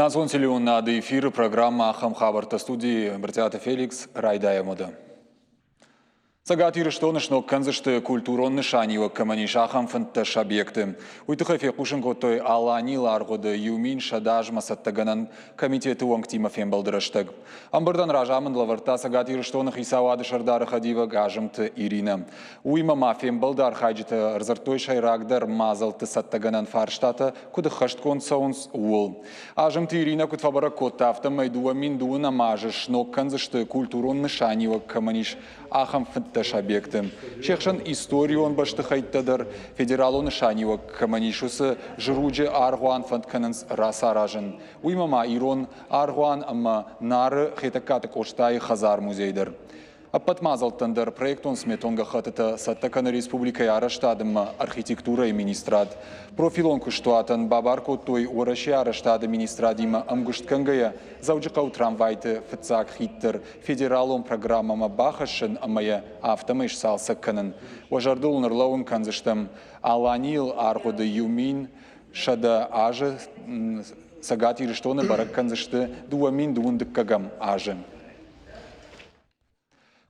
Насон телеон на эфир программа Ахам Хабарта студии Братята Феликс Райдая мода. Сагатир что нышно канзышты культурон шанива каманишахам фанташ объекты. Уйтухафе кушенкотой алани ларгоды юмин шадаж масаттаганан комитеты уангтима фембалдырыштыг. Амбардан ражамын лаварта сагатир что нахисавады шардары хадива гажымты Ирина. Уймама фембалдар хайджиты рзартой шайрагдар мазалты саттаганан фарштата куды хашткон саунс уол. Ажымты Ирина кутфабара коттафта майдуа миндуна мажыш но канзышты культурон шанива каманиш ахам фанташ объекты. Шехшан историю он башты хайттадар федералу нышанива каманишусы жруджи аргуан фанткананс расаражен. Уймама ирон аргуан амма нары хитакаты коштай хазар музейдер. Аппатмазалтандар проектон сметонга хатыта саттакана республика яраштадым архитектура и министрад. Профилон куштуатан бабарко той ораши яраштады министрадима амгушткангая зауджикау трамвайте фицак хиттер федералон программама бахашын амая автомыш салсакканын. Важардул нырлаун канзыштам аланил аргоды юмин шада ажы сагат ириштоны барак канзышты дуамин дуындыккагам ажы.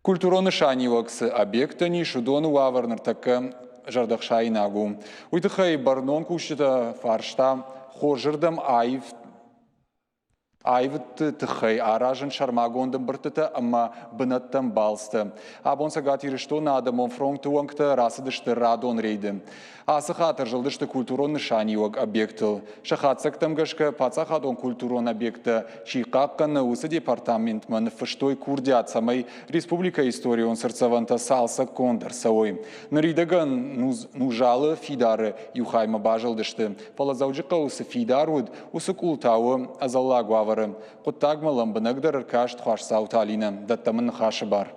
Культуроны шаниваксы объекта ни шудону ваварнар така жардахшай нагу. Уйтыхай барнон кушта фаршта хожырдам айвыт тыхай аражын шармагондым быртыта амма бынаттам балсты. Абон сагат ириштон адамон фронт уангта расыдышты радон рейді. Асы хатыр жылдышты культурон шанивак объектыл. Шахатсактам гашка пацахадон культурон объекта чикакканы усы департамент ман фыштой курдят самай республика историон сырцаванта салса кондар савой. Наридаган нужалы фидары юхайма бажылдышты. Палазауджика усы фидаруд усы култауы азаллагуавы. Құттагмалым бұнығдар ұркашт қашсауталина, даттамын қашы бар.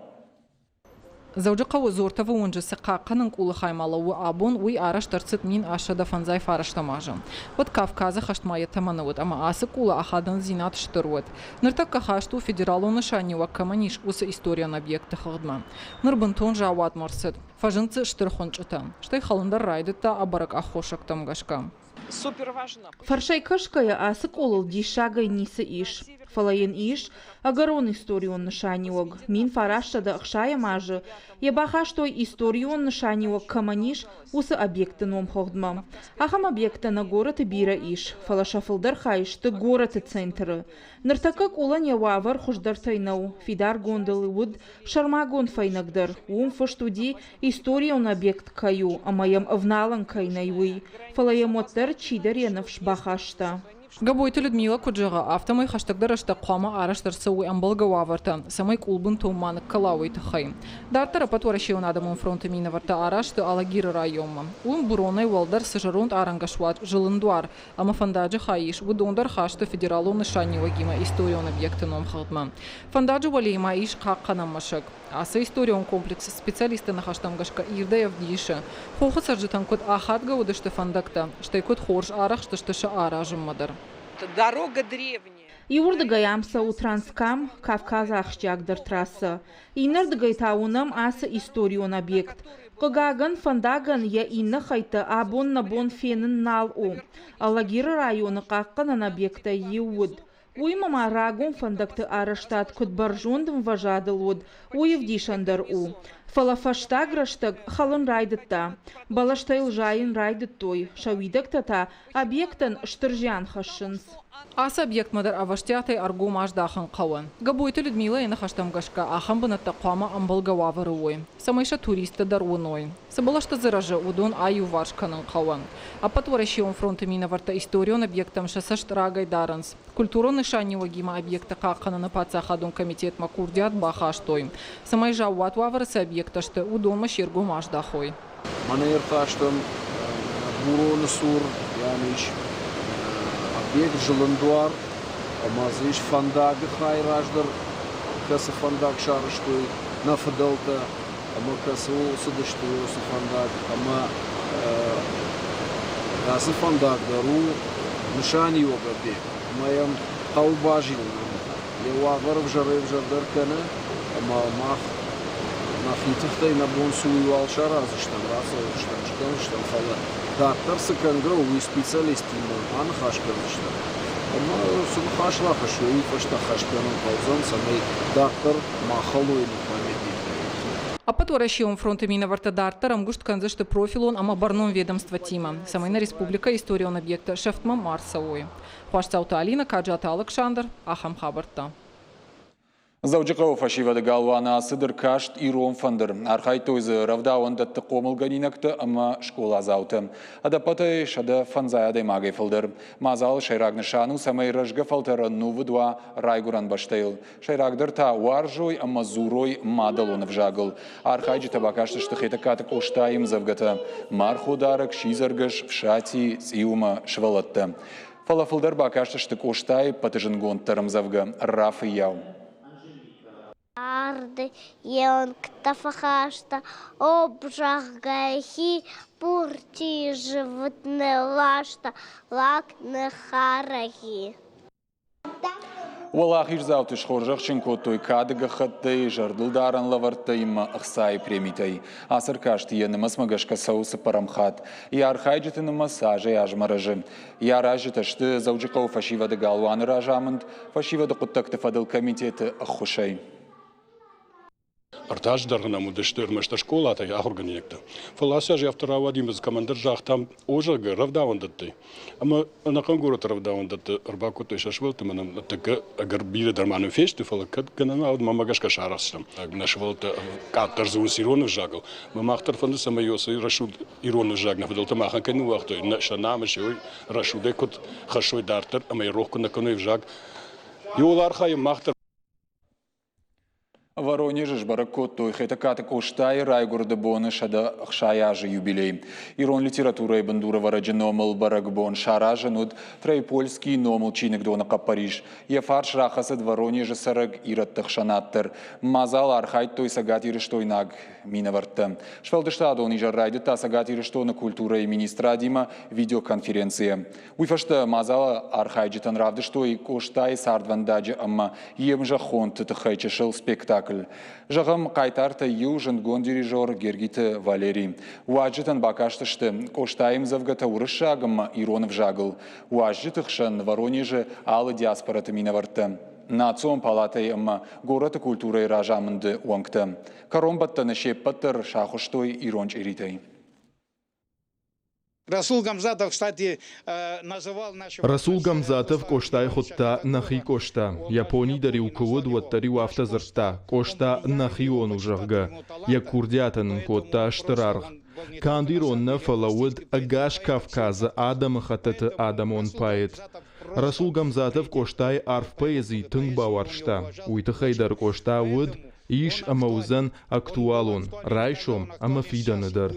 Зауджика узортова унжысы қаққының кулы хаймалауы абон уй араштарцыт мин ашада фанзай фараштамажы. Вот Кавказа хаштмайы таманывыд, ама асы кулы ахадан зинат штырвыд. Ныртакка хашту федералу нышанива каманиш усы историян объекты хағдма. Нырбынтон жауат марсыд. Фажынцы штырхончыта. Штай халындар райдыта абарак ахошак тамгашка. Супер важно. Фаршай кашкая асык олыл дишагай нисы иш. Фалайын иш, агарон историон нышаниог. Мин фарашада ахшая мажы. Ебахаштой историон нышаниог каманиш усы объекты ном хохдма. Ахам объекты на город и бира иш. Фалашафылдар хайш ты город и центры. Ныртакак улан явавар хуждар тайнау. Фидар гондалы уд шармагон файнагдар. Фаштуди историон объект каю, а моям авналан кайнайуи. Фалаямоттар чидар янавш бахашта. Габойты Людмила Куджага автомай хаштагдарашта қама араштарсауи амбалга ваварта, самай кулбын туманы калауи тахай. Дартара патуарашион адамын фронты минаварта арашты алагиры районма. Ун буронай валдар сажаронт арангашват жылындуар, ама фандаджи хаиш, вудондар хашты федералу нышанива гима историон объекты ном халтма. Фандаджи валейма иш қаққанам машак. Аса историон комплекс специалисты на хаштамгашка ирдаев диша. Хоха саржитан код ахат гаудышты фандакта, штай код хорж арах штыштыша аражым мадар. Дорога древняя. Иурдагаямса у Транскам, Кавказа ахштягдар трасса. Инардагайтаунам аса историон объект. Когаган фандаган я инна хайта абон на бон фенен нал о. Алагира района какканан объекта еуд. Уймама рагон фандакты араштат код баржондым важадылуд. Уевдишандар у. Фалафаштаграштаг халын райдытта. Балаштайл жайын райдыт той. Шавидактата объектан штыржян хашынс. Аса объект мадар аваштятай аргу маждахан қауан. Габойты Людмила ена хаштамгашка ахам бынатта қуама амбалгававары ой. Самайша туристы дар уной. Сабалашта заража удон аю варшканын қауан. Апатварашион фронты минаварта историон объектам шасашт рагай даранс. Культурон нышанива гима объекта қаққананы пацахадун комитет макурдят бахаштой. Самайжа уатваварысы объекташты удон маширгу маждахой. Манайр хаштам буроны сур, яниш объект жылындуар, амазыш фандагы хайраждар, касы фандаг шарыштой, нафадалта, ама касы осыдыштой осы фандаг, ама касы фандагдару нышанива объект. Маям хаубажил, левагар в жардар кана, ама мах нафитахтай на бонсуи валшара, заштам раза, штам фала. Дактар сыканга уи специалисти ан хашкалышта. أما سمخاش لا خشوي فشتا خشبنا قوزان سمي دكتور ما خلوي نقامدي А потворящиум фронта мина варта дартарам гушт канзашты профилон ама барном ведомства тима. Самайна республика историон объекта шефтма Марсауи. Хуашцаута Алина, Каджата Александр, Ахам Хабарта. Зауджиков фашива галвана сыдыр кашт ирон фандыр. Архайтойзы равдаун датты комыл ганинакты ама школа зауты. Адапатай шада фанзая магай фалдыр. Мазал шайрагны шану самай рыжга фалтара нувыдва райгуран баштейл. Шайрагдыр та уаржой ама зурой мадалон вжагыл. Архайджи табакашты штыхета катык оштаим завгата. Мархударак шизаргаш в шати циума швалатты. Фалафылдар бакашты штык оштай патыжынгон тарымзавга рафы яу. Арды, еон ктафахашта, обжагайхи, пурти животне лашта, лак не харахи. Валахиш завтыш хоржахчин котой кадыга хаттай жардылдаран лавартайма ахсай премитай. Асыр кашты енымас магашка саусы парамхат. И архайджеты массажа яжмаражы. Я ражеташты зауджикау фашивады галваны ражамынд, фашивады куттакты фадыл комитеты ахушай. Артаж даргана мудыштыр мышта школа та органикта. Фаласа же авторавадимыз командир жахтам ожага равдаундатты. Ама анакан город равдаундатты арбакуты шашвалты манам така агар бире дарману фешты фалакат ганана ад мамагашка шарастам. Нашвалты каттар зун сирону жагал. Мамахтар фанды самайосы рашуд ирону жагна фадалта махан кену вахты. Шанама шой рашуде кот хашой дартар ама рохку накану жаг. Юлар хай махтар Воронеж баракот той хетакаты коштай райгорода боны шада хшаяжы юбилей. Ирон литература и бандура вараджиномал баракбон шаража нуд трайпольский номал чиник донака Париж. Ефарш рахасад Воронежа сараг ираттахшанаттыр. Мазал архайт той сагат ирыштойнаг минаварта. Швалдышта донижа райды та сагат ирыштойна культура и министрадима видеоконференция. Уйфашта мазал архайджитан равдыштой коштай сардвандаджи амма емжа хонт тахайчашыл спектакль. Жағым қайтарты южын гон дирижер Гергиты Валерий. Уаджитан бакаштышты коштайым завгата урышагым Иронов жагыл. Уаджитыхшын Воронеже алы диаспораты минаварты. Национ палатай ымма гораты культурай ражамынды уаңкты. Каромбатты наше паттыр шахуштой Иронч эритай. Расул Гамзатов, кстати, называл нашего... Расул Гамзатов коштай хотта нахи кошта. Японий дарил кувуд ваттарил автозарта. Кошта нахи он ужарга. Я курдятан котта штарарх. Кандиронна фалауд агаш Кавказа Адам хатата Адам он поэт. Расул Гамзатов коштай арф поэзии тынгбауаршта. Уйты хайдар кошта уд Иш амаузан актуалон, райшом амафиданадar.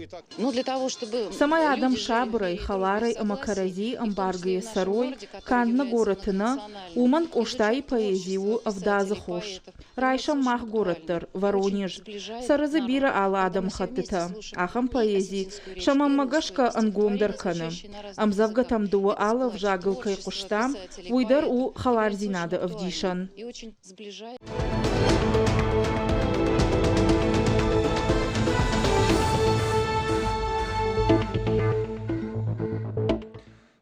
Самай Адам Шабрай, Халарай, Амакарази, Амбаргая Сарой, Кандна городына, Уман коштай поэзию авдаза хош. Райшам мах городтар, Воронеж. Саразабира ала Адам хаттыта. Ахам поэзии, Шамам магашка ангомдаркана. Амзавга там дуа ала в жагалкай коштам, Уйдар у Халарзинада авдишан.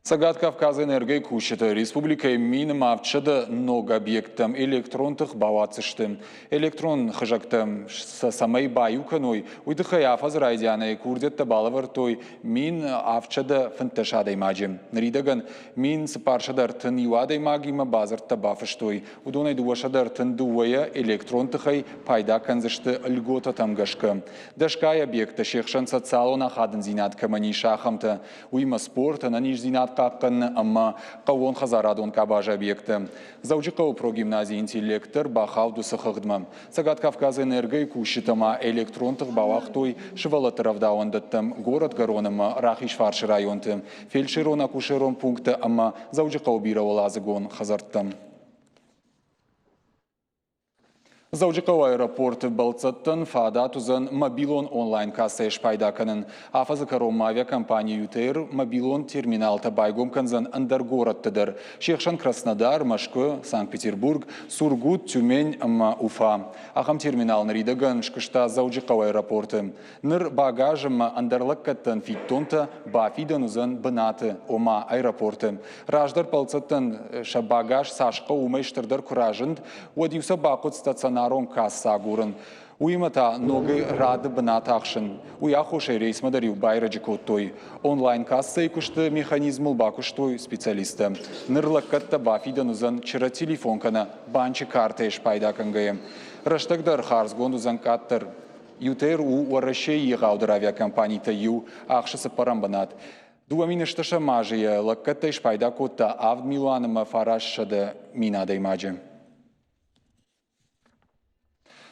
Сагат Кавказа энергия кушета. Республика мин мавчада ног объектам электронтых бавацыштым. Электрон хыжактым самай баюканой. Уйдыхай афаз райдяна курдетта балавар той мин авчада фанташадай маджим. Наридаган мин сапаршадар тын юадай магима базарта бафыштой. Удонай дуашадар тын дуая электронтыхай пайда канзышты льгота тамгашка. Дашкай объекта шехшан социалона хадын зинат камани шахамта. Уйма спорта на ниж зинат қаққын амма қауын қазарадон кабаж объекті. Заужықау прогимназия интеллектор бақалду сықығдмам. Сагат Кавказ энергия кушитама электронтық бавақтой шывалатыравдауындыттым. Город гароныма рахиш фаршы районты. Фельдшерона кушерон пункты амма заужықау бирауылазығын қазарттым. Завжиков аэропорт Балцаттан фада тузан мобилон онлайн касса пайда канын. Афазы каром авиакомпания ЮТР мобилон терминал табайгом канзан андар городтыдыр. Шехшан Краснодар, Машко, Санкт-Петербург, Сургут, Тюмень, Уфа. Ахам терминал наридаган шкышта Завжиков аэропорты. Ныр багажым андарлаккаттан фиттонта бафидан узан бынаты ома аэропорты. Раждар Балцаттан шабагаж сашқа умайштырдар куражынд, одиуса бақыт стационар касса гурын. Уимата ноги рады бната ақшын. Уяхошай рейсма дарил байраджи коттой. Онлайн касса и кушты механизмул бакуштой специалиста. Нырлаккатта бафидан узан чыра телефонкана банчы карта еш пайда кангайым. Раштагдар харзгон узан каттыр. ЮТР уарашей еғаудыр авиакомпанийта ю ақшысы парамбанат. Дуаминышташа мажия лаккатта еш пайда котта авд милуаныма фарашшады минада имаджи.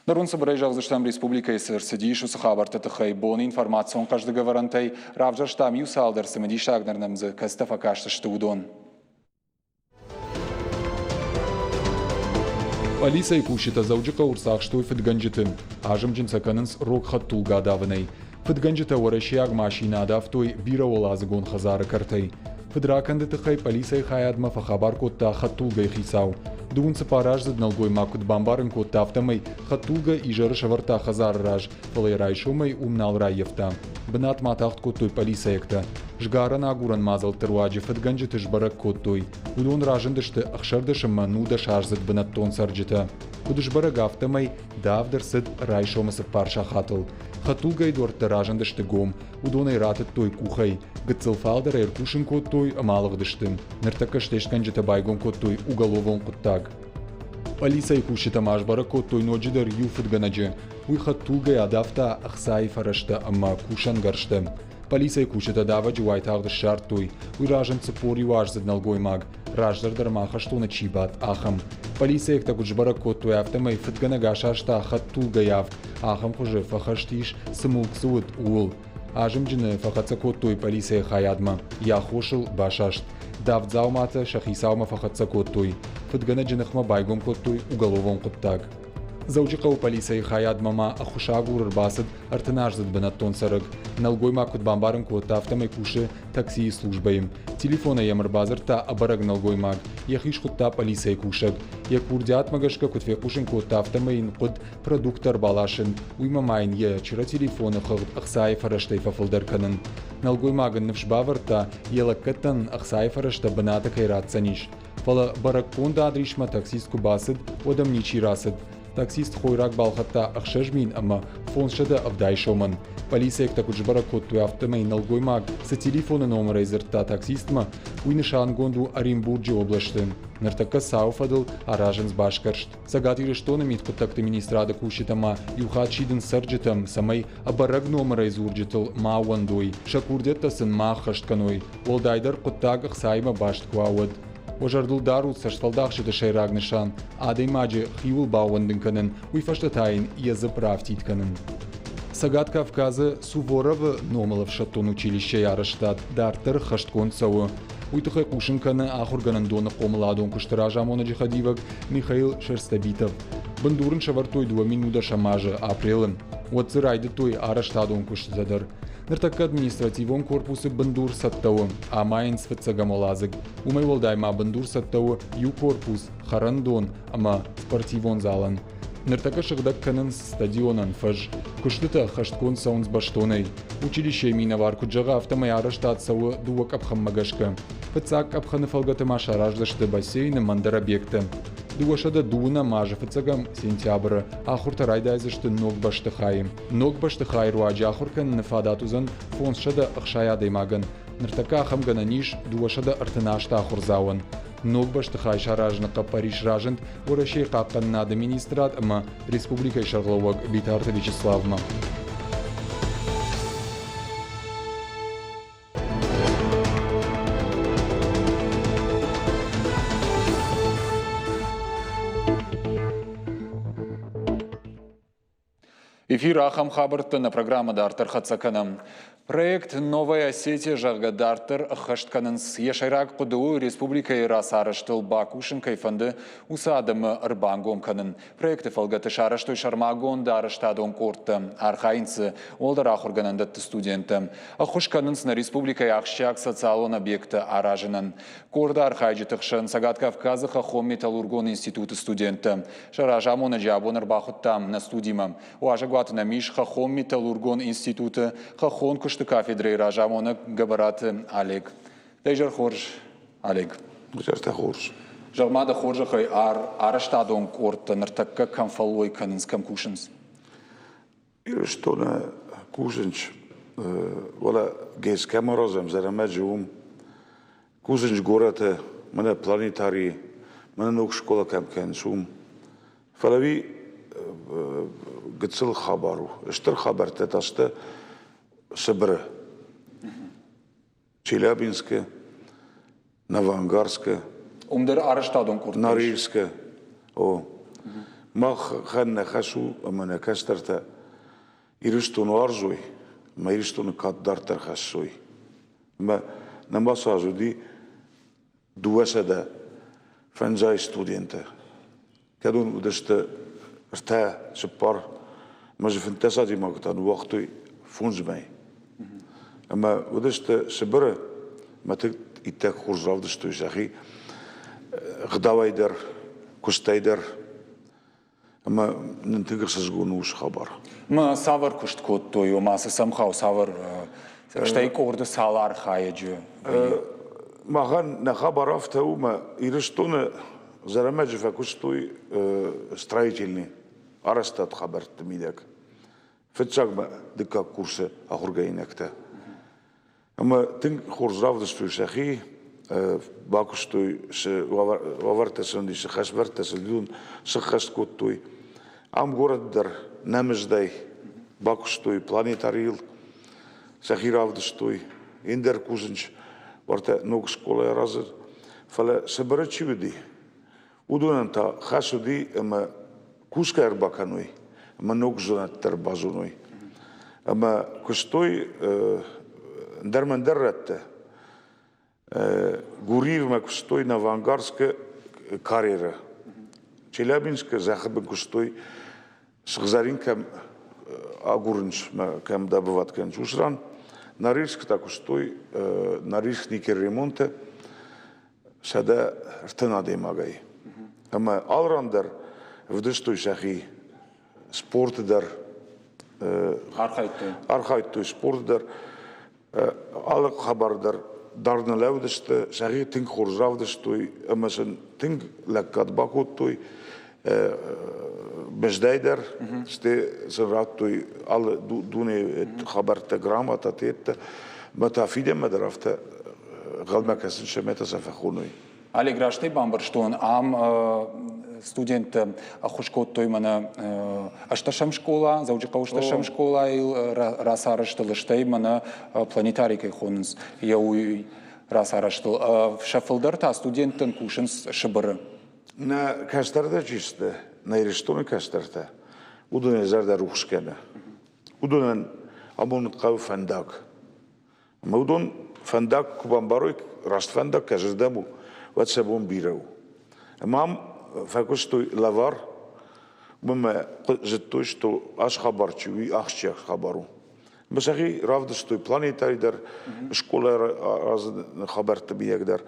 Нарун собрай Жағзыштам Республика СРСД Сухабарта Тахай Бон информацион каждый говорантай Равжаштам Юсалдар Самеди Шагнарнамзы Кастафа Кашта Штудон. Полиция кушита Завджика Урсах что Федганджиты. Ажам Джинсакананс Рок Хаттулга даваней. Федганджита Урашиаг машина адафтой Бираволазгон Хазара Картай. Федраканды Тахай полиция Хаядма Фахабар Котта Хаттулга Хисау. Дун сапараж задналгой макут бамбарын котта автомай Хаттулга и жарышаварта Хазар раж. Фалай райшумай умнал райевта. Бнат матахт коттой полиция екта. Жгаран агуран мазал теруаджи Федганджиты жбарак коттой. Удон ражындышты ахшардышым мануда шарзат бнат тон сарджита. Удышбарак автомай давдарсыд райшомасып парша хатыл. Хаттулга идорта ражындышты гом. Удонай ратыт той кухай. Гыцылфалдар эркушин коттой амалыгдыштым. Ныртакаштешканджита байгон коттой уголовон коттаг. Полиция кушита машбара коттой ноджидар ю Федганаджи. Уй Хаттулга адафта ахсай фарашта ама кушан гаршты. Полиция кушита даваджи уайтагдыр шарттой. Уй ражын цепори важзад налгой маг. Раждардар маха что на чибат ахам. Полиция екта гуджбара коттой автомай Федганага шашта Хаттулга яв. Ахам хуже фахаштиш сымулксуд уул. Ажым джины фахаца коттой полиция хаядма. Я хошил башашт. Давдзаумата шахисаума фахаца коттой. Федгана джинахма байгом коттой уголовон коттаг. Завджикау полиция хаядмама ахушагур рбасад артынажзад бенаттон сарык. Налгой макут бамбарын котта автомай куши такси службаим. Телефона ямарбазарта абараг налгой маг. Яхиш котта полиция кушак. Як урдят магашка котве кушин котта автомайн код продуктор балашин. Уймамайн я чира телефона хагд ахсай фараштай фафалдар канын. Налгой маган навшбаварта елаккаттан ахсай фарашта бената кайрат саниш. Фала баракконда адришма таксистку басад одам ничи расад. Таксист хойрак балхатта ахшажмин ама фоншада авдайшоман. Полиция екта куджбара коттуй автомай налгой маг са телефона номера изырта таксистма уйнышан гонду Оренбурджи облашты. Нартака сауфадыл аражен с башкаршт. Сагатиры что намит коттакты министрада кушитама юхат шидын сарджитам самай абараг номера изурджитал мауандой. Шакурдетта сын махаштканой. Волдайдар коттаг ахсайма башт куауад. Ожардулдарут сашталдахшида шайрагнышан, адай маджи хиул бауандын канын, уйфаштатайн языправтит канын. Сагат Кавказа Суворова номалов шаттон училище ярыштат, дартыр хашткон сауы. Уйтухай кушын каны ахурганын доны қомыладон куштыража мона джихадивак Михаил Шерстабитов. Бандурын шавартой 2 минута шамажа апрелым. Уатсырайды той араштадон куштадар. Ныртакка административон корпусы бандур саттауы, а майын свыцагамолазык. Умай волдайма бандур саттауы ю корпус, харандон, ама спортивон залан. Ныртакка шагдак канын стадионан фаж. Куштыта хашткон саунс баштонай. Училище минавар куджага автомай араштат сауы дуак абхаммагашка. Пыцак абханы фалгатыма шараждашты бассейны мандар объекты. Дуашада дуна мажа фыцагам сентябры, ахуртарайдайзышты ног баштыхайым. Ног баштыхай руаджи ахуркан нафадатузан фоншада ахшаядаймаган. Ныртака ахамгана ниш дуашада артынашта ахурзауан. Ног баштыхай шаражныка Париж ражент урашей қаққан на администрат ама Республика Шарловак Битарта Вячеславма. Эфир Ахам Хабарта на программа Дартер Хацаканам. Проект «Новая Осетия» жағға Дартер Хаштканынс Ешайрак Құдуы Республика Расарыштыл Бакушын кайфанды уса адымы Ирбангом канын. Проекты фалгаты шарыштой шармагон дарыштадон кортты. Архайнцы олдар ахургананды студенты. Ахушканынс на Республика Яхшак социалон объекты аражынын. Корда архайджы тықшын Сагат Кавказы Хахом Металлургон институты студенты. Шаражамона жабон Ирбахуттам на студима. Уажагваты на Миш Хахом Металлургон институты Хахон кафедры Ражамона Габараты Олег. Дайжар Хорж Олег. Дайжар Хорж. Жармада Хоржа хай араштадон корта нартакка камфалой канинскам кушинс. Ирштона кушинч вала гейс камерозам зарамаджум кушинч гората мана планетарий мана нук школа камканшум фалави гцил хабару штыр хабарта ташта Сыбры, Челябинская, Новоангарская, Норильская. Мах ханна хашу, амана кастарта, ириштуну аржуй, ма ириштуну каддартар хашуй. Ма намасу ажуди дуасада фанжай студента. Кадун удашта рта шипар, мажи фантасади магтан вақтуй фунжмай. Ама удашта Сыбры, матык иттак хуржавды что жахи, гдавайдар, кустайдар, ама нантыгыр сазгуну уж хабар. Ма савар кушт кот той, масы самхау савар, штай корды салар хаяджу. Махан на хабарафта ума ириштуна зарамаджифа кустой строительный, арастат хабар тамидак. Фетчагма дыка курсы ахургаинакта. Ама тин хуржавдыстуй шахи, бакустуй вавартасын диши хашвартасын дун сахаскоттуй. Ам городдар намеждай бакустуй планетарил сахиравдыстуй. Индер кузынч варта ног школа разыр. Фала Сыбры чивиди. Удунанта хасуди ама куска эрбакануй. Ама ног жонаттар базунуй. Ама кустой Дармандарратта, Гуриевма кустой Новоангарская карьера. Челябинская захабын кустой Сахзарин кам агурынч кам добыват канч ушран. Норильск так кустой Норильск никер ремонта сада ртынады магай. Ама алрандар вдыштой шахи спортыдар архайттой спортыдар алык хабардар дарны ләвдышты, шағи тінг хоржавдыштой, әмәсін тінг ләккат бакоттой, бәждайдар, сте сынраттой, алы дуне хабарта грамота тетті, матафиде мәдірафта ғалмәкәсін шәмәті сәфәхуной. Олег Раштай Бамбарштон, ам студент ахушкоттой мана ашташам школа, заучика ушташам школа и расараштылыштай мана планетарикай хонс. Яуй расараштыл. Шафылдарта студенттен кушынс Шыбры. На кастарда чисты, на ириштоны кастарда. Удуне зарда рухшкена. Удунен амонут кау фандак. Маудон фандак кубамбарой раст фандак каждому ватсабон бирау. Мам факустой лавар, мы життой, что аж хабарчу и ахчах хабару. Мы сахи равдостой планетарийдар, школа раз хабарта биягдар.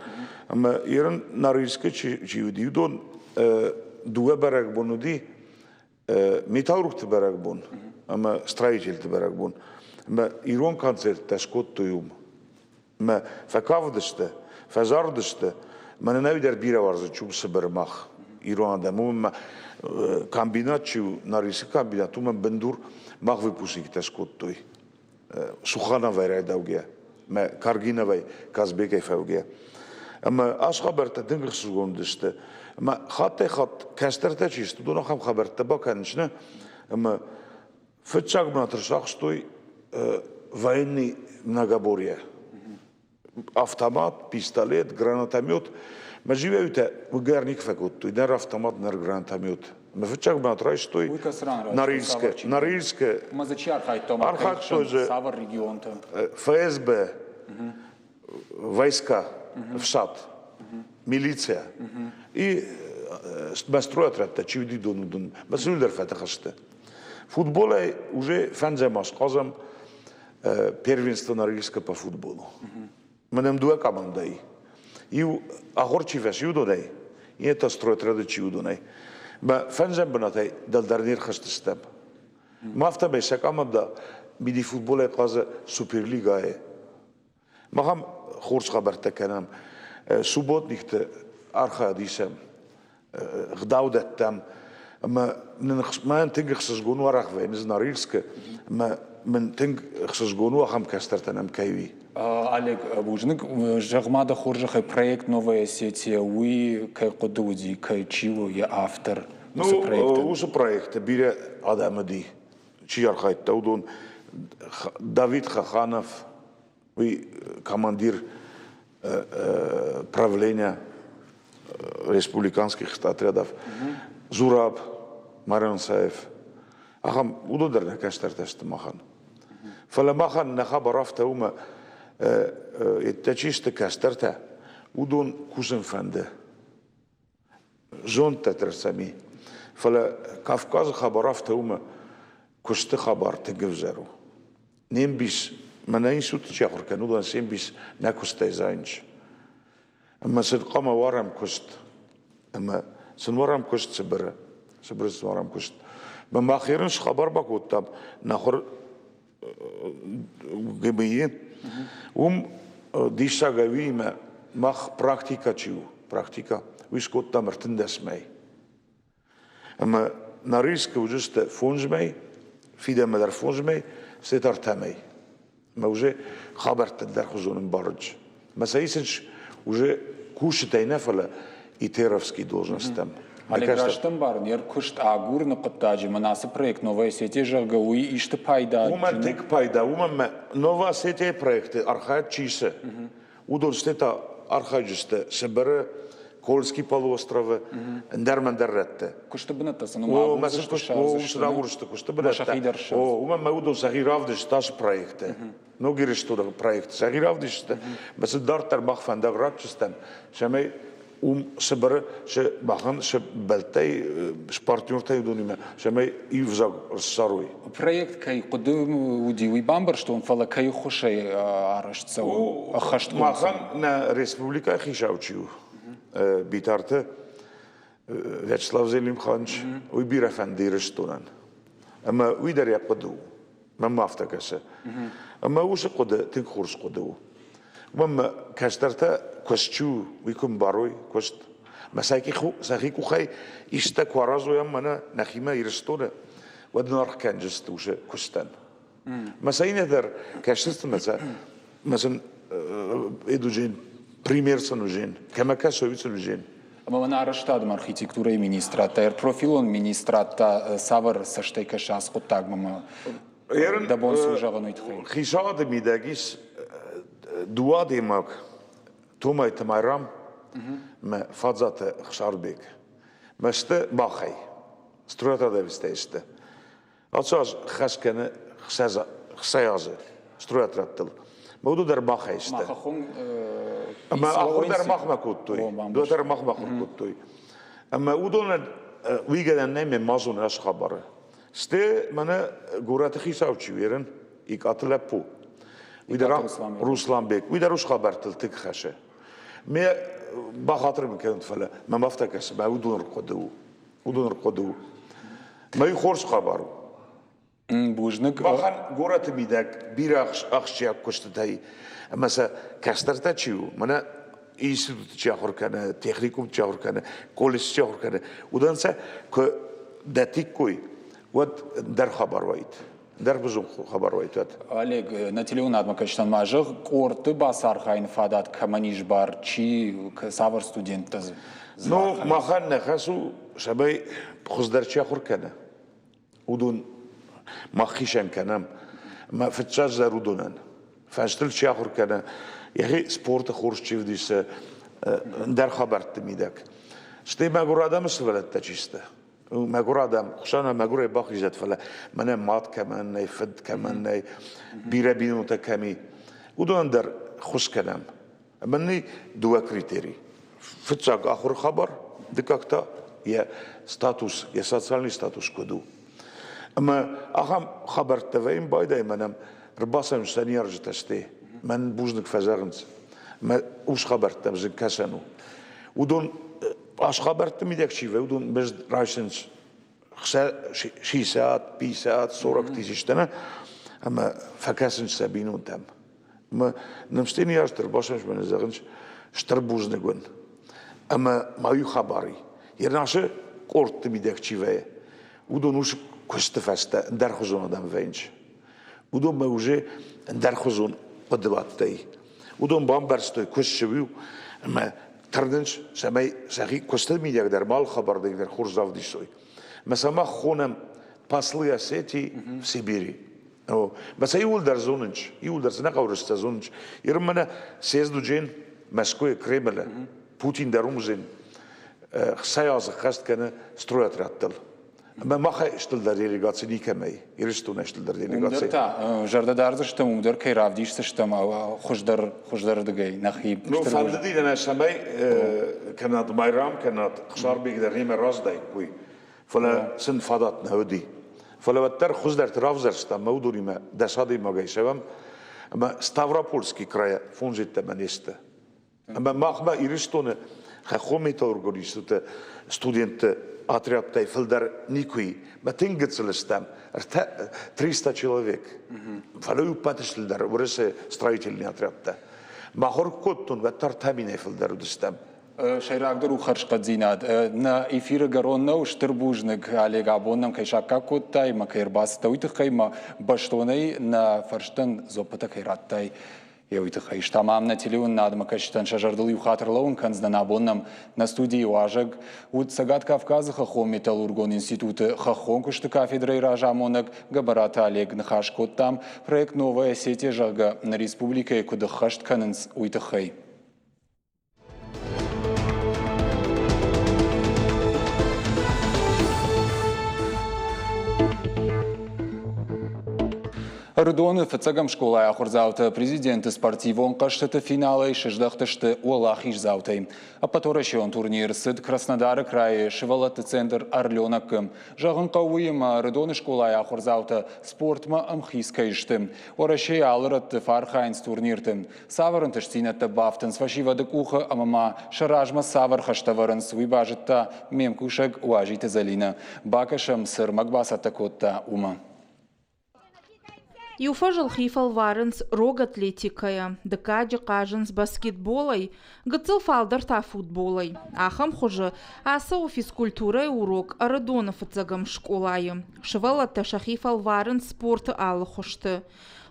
Мы ирен Норильске чиуди удон дуэ барак бонуди, металлург те барак бон, мы строитель те барак бон. Мы ирон концерт ташкот туюм. Мы факавдосте, фазардосте, мы не навидер бира варза чуб Сыбрмах. Иронада, мума комбинатчу Норильск комбинату мы бендур мах выпускник ташкоттой. Сухановай райдаугия, мы Каргиновай Казбекай фаугия. Ама аш хабарта дынгых сугондышты. Ама хаттай хат кастерта чисто, дона хам хабарта баканчна. Ама фетчак бнатыршак стой военный многоборье. Автомат, пистолет, гранатомет. Мы живем в гарник факуту, и на автомат, на гранатомет. ما فتشك ما ترايش توي ناريلسك ما زي архайт тома савар регион-то ФСБ войска ФСАТ милиция и строят это чивди дон басулдер фатахаште футбола уже фанзамас казам первенство норильска по футболу менем дуа командой и агорчи веш юдодай и это строят радочи юдодай ба фанзам бнатай далдарнир хастстаб мафта беса команда биди футбола каза суперлига махам хорс хабарта канам субботникте арха дисам гдаудаттам ما نتنج خصص جونو راح في نزنا ريلسك ما من تنج خصص جونو خم كسترتنا مكيوي Олег Бужник, жагмада хоржахай проект новая сети, уи кай кодуди, кай чиво я автор. Ну, уж проект бире Адамади, чиархай таудон Давид Хаханов, уи командир правления республиканских отрядов, Зураб, Марин Саев, ахам удодерна кастартест махан. فلماخن نخبر رفتهما التجيست كاسترتا ودون كوزن فنده زون تترسمي فلا كافكاز خبر رفتهما كست خبر تجفزرو نيم بيس مناين سوت تشاخر كانوا دون سيم بيس ناكست زاينش اما صدقما ورم كست اما سنورم كست سبر سنورم كست بما خيرنش خبر بكوتام ناخر гбе дишагавиме мах практика чиу практика вискот тамертен десмей ама на риск ужесте фонжмей фидем дар фонжмей сетартамей ма уже хабарт дар хузунен барж масаисенч уже кушетайна фала итеровский должностям Олег Раштам бар, нер кушт агур на коттаджи, манасы проект новая сети жагауи иште пайда. Уман тек пайда, уман нова сети проекты архаят чисе. Удон стета архаджисте себере Кольский полуостров, Ндармандарретте. Кушта бната са, но малко защо шазащо. Кушта бната. Уман ма удон сахиравдиш таш проекты. Многи рештуда проекты. Сахиравдиш те. Баса дартар махфан дагратчистен. Шамей سبرة ش بخان ش بلتاي سبارتيون تاي دونيما شماي يفزع الصاروي. проект كي قدوم ودي ويبامبرشتون فلا كي خوشي عرشت سو أخشت. ما خان نا ريسبوبليكا خيشاوتشيو بيتارته فيتشلاف زيليم خانش ويبير فنديرشتونن. أما ويدر يقدو ما أفتكسه. أما وش قد تنخرج قدو. وما كاسترتا كوستشو ويكون باروي كوست مساكي خو ساخيكو خاي يشتك ورازو يمنا نخيما يرستونا ودنار كان جست وش كوستان مساينا در كاسترت مثلا ادوجين بريمير سنوجين كما كاسويت سنوجين Ама на араштадам архитектура и министрата, ер профилон министрата савар саштейка шас коттаг мама да бон служавано итхай. Хишада мидагис دوا ديماك توما يتمرم ما فضات خشاربيك مست باخي ستروتا ديفستيست أتصاز خس كنا خسازة ستروتا رتل مودو در باخي است أما أخو در مخ مكوتوي دو در مخ مكوتوي أما ودون ويجد نيم مازون أش خبره است منا جورات خيساوتشي ويرن يكاتلبو ويدرا روسلان بيك ويدرا روش خبرت التك خشه ما بخاطر مكان فلا ما مفتكس ما ودون رقدو ما يخورش خبرو بوجنك بخان جورات ميدك بيرخش أخشيا كشتتاي مثلا كاسترتا تشيو منا إيسود تشاخر كنا تكنيكوم تشاخر كنا كوليس تشاخر كنا ودانسا ك داتيكوي ود در خبر وايد در بزوم خبر وايد Олег на телеунат макачтан мажыг корты басар хайн фадат каманиш бар чи савар студентта. Ну махан нахасу шабай خزدر تشاخر كنا ودون مخيشان كنا ما فتشاز زارودونان فاشتل تشاخر كنا يخي سبورت خورش تشيفديس در خبرت ميدك شتي ما قرا ادم سولت تشيسته مجور آدم خشانه مجور باقی جد فلا من مات كمان نی فد كمان نی بیره بینو تکمی ودون در خوش کلام منی دو كريتيري فتشاق آخر خبر دكاكتا يا ستاتوس يا سوسيالني ستاتوس كدو اما اخم خبر تفاهم بايدا منم رباسم سنير جتشتي من بوزنك فزارنس ما وش خبرت مزن كسنو ودون اش خبرت ميدك شيفه ودون بس رايسنس شي ساعات بي ساعات صورك تيجيشتنا اما فكاسن سابينون تم ما نمستني ياشتر باشمش من زغنش شتر بوزنگون اما ما يو خبري يرناشه قرط ميدك شيفه ودون وش كستفسته در خزون آدم وینچ ودون موجه در خزون قدواتي ودون بامبرستوي كشبيو ما تردنش سماي سخي كستل ميديا در مال خبر ديك در خورزاف ديشوي مثلا ما خونم پاسليا سيتي في سيبيري او بس يقول در زوننش يقول در سنه قورست زوننش يرمنا سيزدو جين مسكوي كريملا بوتين درومزين سياز خست كان سترويات راتل ما خشتل در делегации никемей يرستو نشتل در делегации درتا جرده دارزشتم ودر كي رافديشتم خوشدر دقي نخيب نو فالدي انا سمي كانت بايرام كانت خشار بيك در ريم راس داي كوي فلا سن فادات نودي فلا وتر خوشدر ترافزرشتم مودوري ما دسادي ما گيشم اما ستافروپولسكي края фунжит منيست اما ما يرستو خخوميت اورغانيزوت студент отряд Тайфелдер Никуи, Матингецелестам, 300 человек. Фалою патешлдер, уресе строительный отряд. Махор коттун ваттар тамин Эйфелдер удестам. شيراقدر وخرج قد زيناد نا إفير جارونا وشتربوجنك على جابونم كيشاكا كوتاي ما كيرباس تويت خيمة باشتوني نا فرشتن زوبتا كيراتاي يويت خيش تمام نتيلون نادم كشتن شجردل يخاطر لون كنز نابونم на студии واجق وتسقط كافكاز خخوم металлургон институт خخون كشت кафедрой ражамонок габарат Олег нахаш коттам проект новая сети жага на республике куда хашт каненс уйтахай. Рудоны фацагам школа ахурзаута президенты спортивон каштата финала и шеждахташты уалахиш заутай. А поторащен турнир сыд Краснодара крае шивалаты центр Орленок. Жагын кауыйма Рудоны школа ахурзаута спортма амхискайшты. Оращей алырат фархайнс турнирты. Саварын ташцинатта бафтын свашивады куха амама шаражма савар хаштаварын свибажытта мемкушек уажиты залина. Бакашам сыр магбасата котта ума. Юфажал хифал варенс рог атлетикая, декаджи каженс баскетболай, гцел фалдер та футболай. Ахам хуже, аса физкультура урок Родонов цагам школай. Швала таша хифал варенс спорт ал хошты.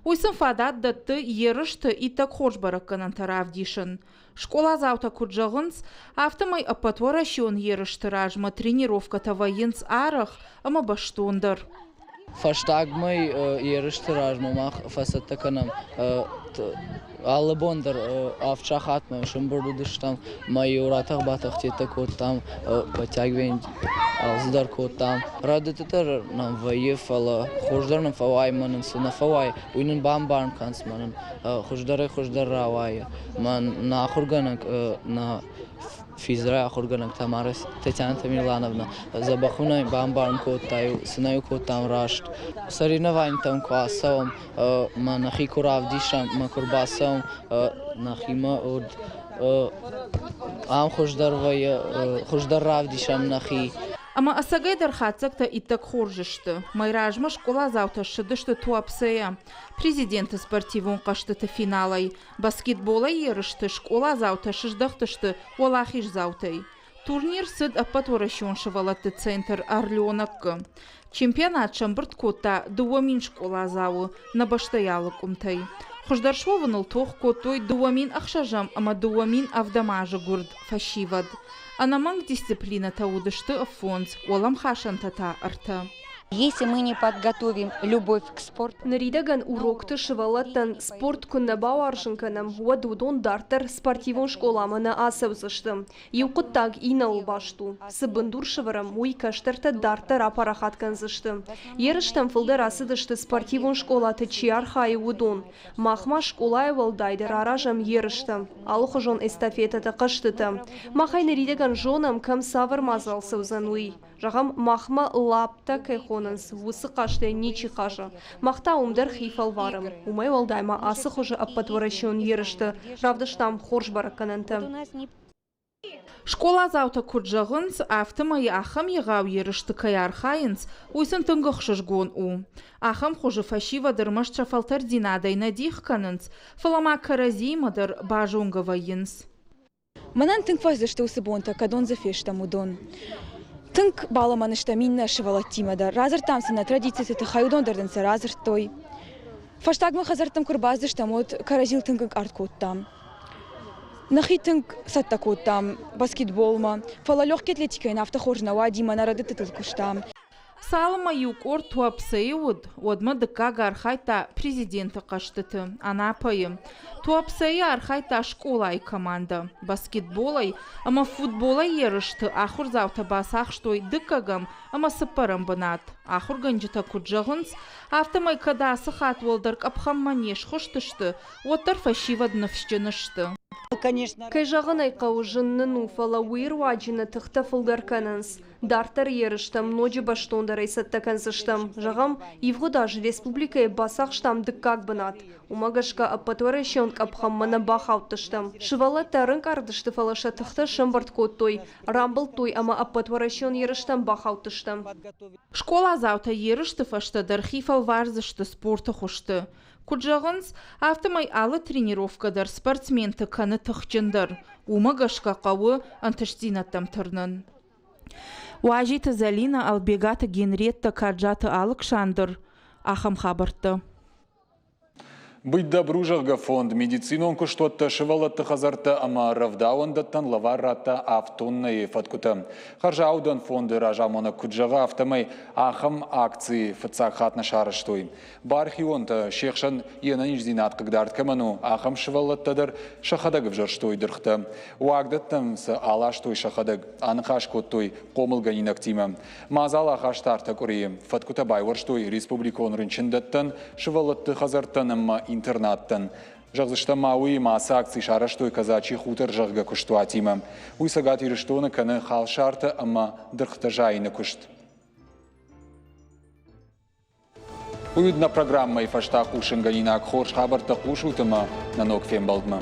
Уйсен фадат датты ерышты и так хош бараканан таравдишен. Школа завта куджагынс, автомай апатворащен ерышты ражма тренировка таваенс арах, ама баштондер. Фаштагмай ерыштыражмамах фасаттаканам алыбондыр авчахатмам шымбырдыштам майоратах батахтета коттам батягвен алздар коттам радытытыр нам ваефала хождарным фавайманын сына фавай уйнын бамбарн кансманын хождар равая ман на хурганак на физра хурганак Тамарас Татьяна Тамерлановна забахуна бамбарн коттаю сынаю коттам рашт соревновань там квасом манахи куравдишам макурбасом нахима от ам хождар равдишам нахи. Ама асагай дархацакта и так хоржышты. Майражма школа завта шыдышты туапсея. Президенты спортивон каштыты финалай. Баскетбола ерышты школа завта шыждахтышты уалахиш завтай. Турнир сыд апатворащен шывалаты центр Орленок. Чемпионат шамбырт кота дуамин школа заву на баштаялы кумтай. Хождаршвованыл тох котой дуамин ахшажам, ама дуамин авдамажы гурд фашивад. Анаманг дисциплина таудышты афонс, олам хашан тата арта. Если мы не подготовим любовь к спорту, Наридаган урокты шывалаттан спорт күнна бауаршынканым вадудон дартар спортивон школамына асаузыштым. Юқыттаг инал башту. Сыбындур шыварам муй каштарта дартар апарахаткан зыштым. Ерыштам фылдар асыдышты спортивон школаты чиар хай удон. Махма школай валдайдыр аражам ерыштым. Алухожон эстафетата қыштытым. Махай наридаган жонам кам савар мазал саузануй. Жағам махма лапта кайхонанс, вусы қашты ничи қажы. Махта умдар хифал варым. Умай валдайма асы хожы аппатворашион ерышты. Равдаштам хорж баракананты. Школа заута курджағынс автомай ахам егау ерышты каяр хайынс, ойсын түнгіқшыжгон у. Ахам хожы фашива дырмаш чафалтар динадай надих канынс, фалама каразимадыр бажунгава йынс. Манан тынк фазышты усыбонта, кадон зафештам удон. Тынк баламанышта минна шывалаттимада. Разыр тамсына традициясы хайудондардынса разыр той. Фаштагмы хазартам курбаздыштам от каразил тынкык арткоттам. Нахи тынк саттакоттам, баскетболма. Фала лёгкий атлетика и нафтахоржнава дима нарады тытылкуштам. Салма юкор туапсайуд, одма дыкага архайта президенты қаштыты, анапайы. Туапсайы архайта школай команда, баскетболай, ама футболай ерышты, ахур завта басах штой дыкагам, ама сыпарам бынат. Ахур ганжыта куджағынс, автомай кадасы хат волдарк апхам манеш хоштышты, оттар фашива днавщынышты. Кай жағын айқау жынның уфала уйр ваджина тұқта фылдарканынс. Дартар еріштам, ноджи баштондар айсаттаканзыштам. Жағам Евгодаж республикай басақ штам дыккак бынат. Умагашка аппатуарашионк апхаммана бахауттыштам. Шывала тарынк ардышты фалаша тұқта шымбарт коттой. Рамбыл той ама аппатуарашион еріштам бахауттыштам. Школа заута ерышты фаштадар хифал варзышты спорты хошты. Куджағынс автомай алы тренировкадар спортсменті каны тұқчындар. Умагашка қауы антыштинаттам тұрнын. Уажиты Залина албегаты Генретта карджаты алык шандыр. Ахам хабарты. Быть добружағға фонд медицинон күштотты шывалатты қазарты ама равдауындаттан лаварратта автоннай фаткуты. Харжа аудан фонды ражамона күджаға автомай ахым акции фыцақ хатна шарыштой. Бархионты шекшан енан ждинат қығдард кәману ахым шывалаттадыр шахадагып жарштой дырхты. Уагдаттымсы алаштой шахадаг анықаш коттой қомылганин актима. Мазал ахаштарты көрейім. Фаткута байварштой республикон рынчындаттан шывалатты қазарттан ама интернаттан. Жағзышта мауи масы акции шараштой казачи хутар жағға күшті атима. Уйсагат ирыштоны каны хал шарты ама дырхта жайны күшт. Уйдна программа и фашта кушынганина хорш хабарта кушутыма на ног фембалдма.